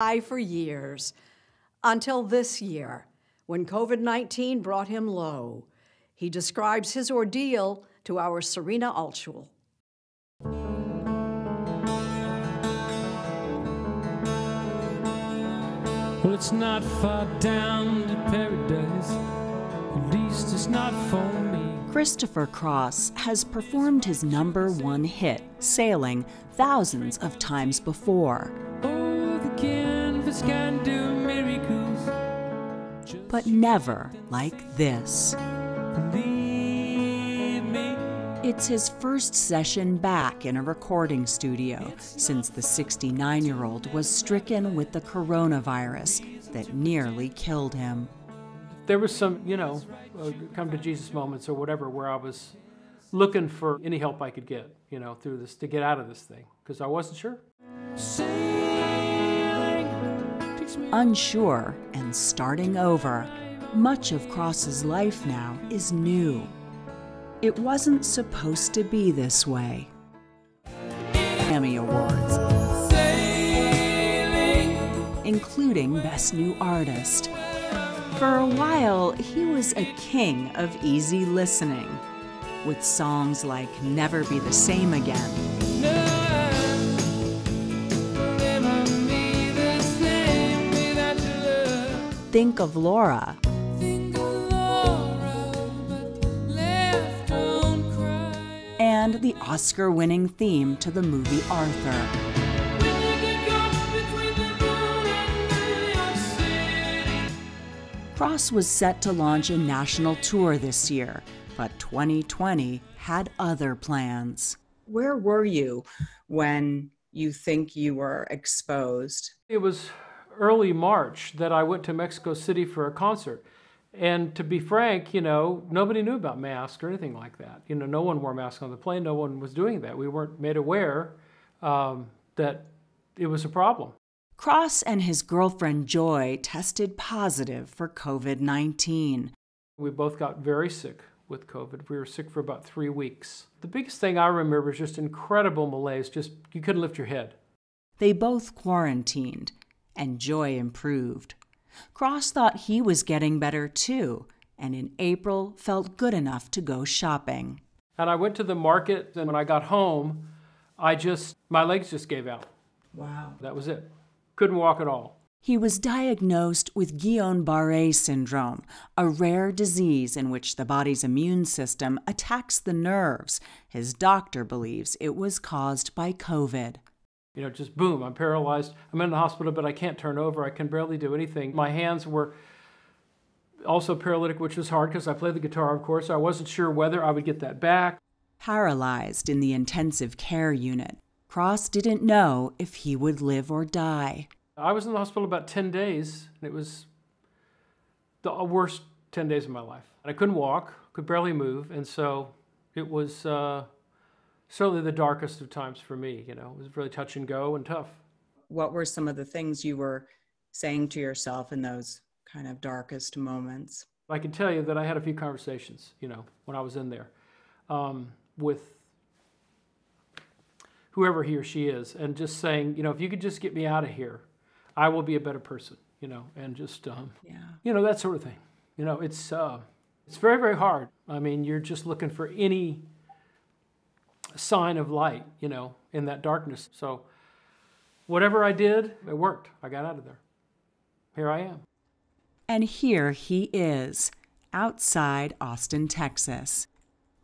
For years, until this year, when COVID-19 brought him low. He describes his ordeal to our Serena Altschul. Well, it's not far down to paradise, at least it's not for me. Christopher Cross has performed his #1 hit, Sailing, thousands of times before. Oh, the canvas can do miracles. But never like this. Believe me. It's his first session back in a recording studio since the 69-year-old was stricken with the coronavirus that nearly killed him. There was some, come to Jesus moments or whatever where I was looking for any help I could get, through this, to get out of this thing, because I wasn't sure. Unsure and starting over, much of Cross's life now is new. It wasn't supposed to be this way. Emmy Awards, including Best New Artist. For a while, he was a king of easy listening, with songs like Never Be the Same Again, Think of Laura, and the Oscar-winning theme to the movie Arthur. Cross was set to launch a national tour this year, but 2020 had other plans. Where were you when you think you were exposed? It was early March that I went to Mexico City for a concert. And to be frank, nobody knew about masks or anything like that. No one wore masks on the plane. No one was doing that. We weren't made aware that it was a problem. Cross and his girlfriend Joy tested positive for COVID-19. We both got very sick with COVID. We were sick for about 3 weeks. The biggest thing I remember is just incredible malaise. Just, you couldn't lift your head. They both quarantined, and Joy improved. Cross thought he was getting better too, and in April felt good enough to go shopping. And I went to the market, and when I got home, my legs just gave out. Wow. That was it. Couldn't walk at all. He was diagnosed with Guillain-Barré syndrome, a rare disease in which the body's immune system attacks the nerves. His doctor believes it was caused by COVID. Just boom, I'm paralyzed. I'm in the hospital, but I can't turn over. I can barely do anything. My hands were also paralytic, which was hard because I played the guitar, of course. I wasn't sure whether I would get that back. Paralyzed in the intensive care unit, Cross didn't know if he would live or die. I was in the hospital about 10 days, and it was the worst 10 days of my life. I couldn't walk, could barely move, and so it was certainly the darkest of times for me. It was really touch and go and tough. What were some of the things you were saying to yourself in those kind of darkest moments? I can tell you that I had a few conversations, when I was in there, with whoever he or she is, and just saying, if you could just get me out of here, I will be a better person, and just, that sort of thing. It's very, very hard. I mean, you're just looking for any sign of light, in that darkness. So whatever I did, it worked. I got out of there. Here I am. And here he is, outside Austin, Texas.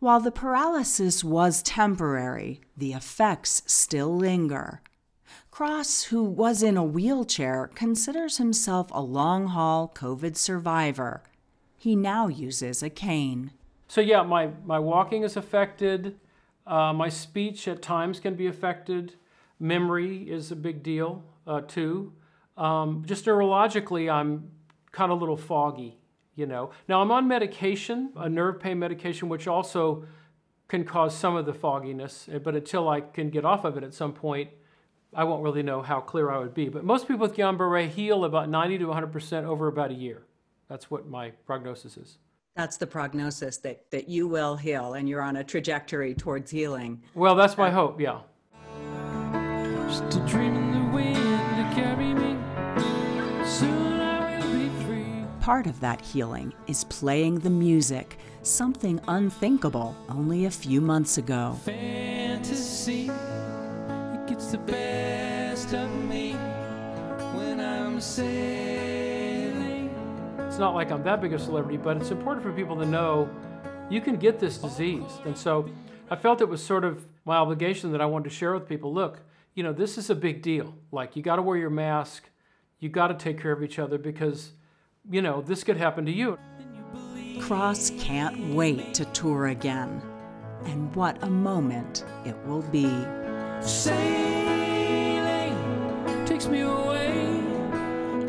While the paralysis was temporary, the effects still linger. Cross, who was in a wheelchair, considers himself a long-haul COVID survivor. He now uses a cane. So yeah, my walking is affected. My speech at times can be affected. Memory is a big deal, too. Just neurologically, I'm kind of a little foggy, Now, I'm on medication, a nerve pain medication, which also can cause some of the fogginess. But until I can get off of it at some point, I won't really know how clear I would be. But most people with Guillain-Barré heal about 90 to 100% over about a year. That's what my prognosis is. That's the prognosis, that you will heal, and you're on a trajectory towards healing. Well, that's my hope, yeah. Just a dream in the wind to carry me part of that healing is playing the music, something unthinkable only a few months ago. Fantasy, it gets the best of me when I'm sailing. It's not like I'm that big a celebrity, but it's important for people to know you can get this disease. And so I felt it was sort of my obligation that I wanted to share with people, look, you know, this is a big deal. Like, you got to wear your mask, you got to take care of each other because, you know, this could happen to you. Cross can't wait to tour again. And what a moment it will be. Sailing takes me away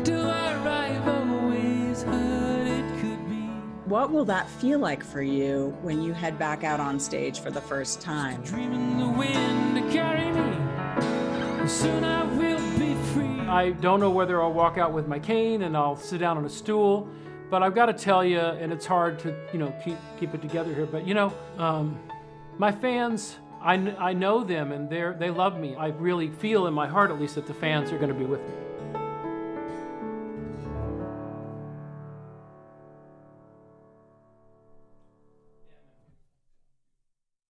till I arrive. Always heard it could be. What will that feel like for you when you head back out on stage for the first time? Dreaming the wind to carry me. Soon I will be free. I don't know whether I'll walk out with my cane and I'll sit down on a stool, but I've got to tell you, and it's hard to, you know, keep it together here, but you know, my fans, I know them and they love me. I really feel in my heart, at least, that the fans are going to be with me.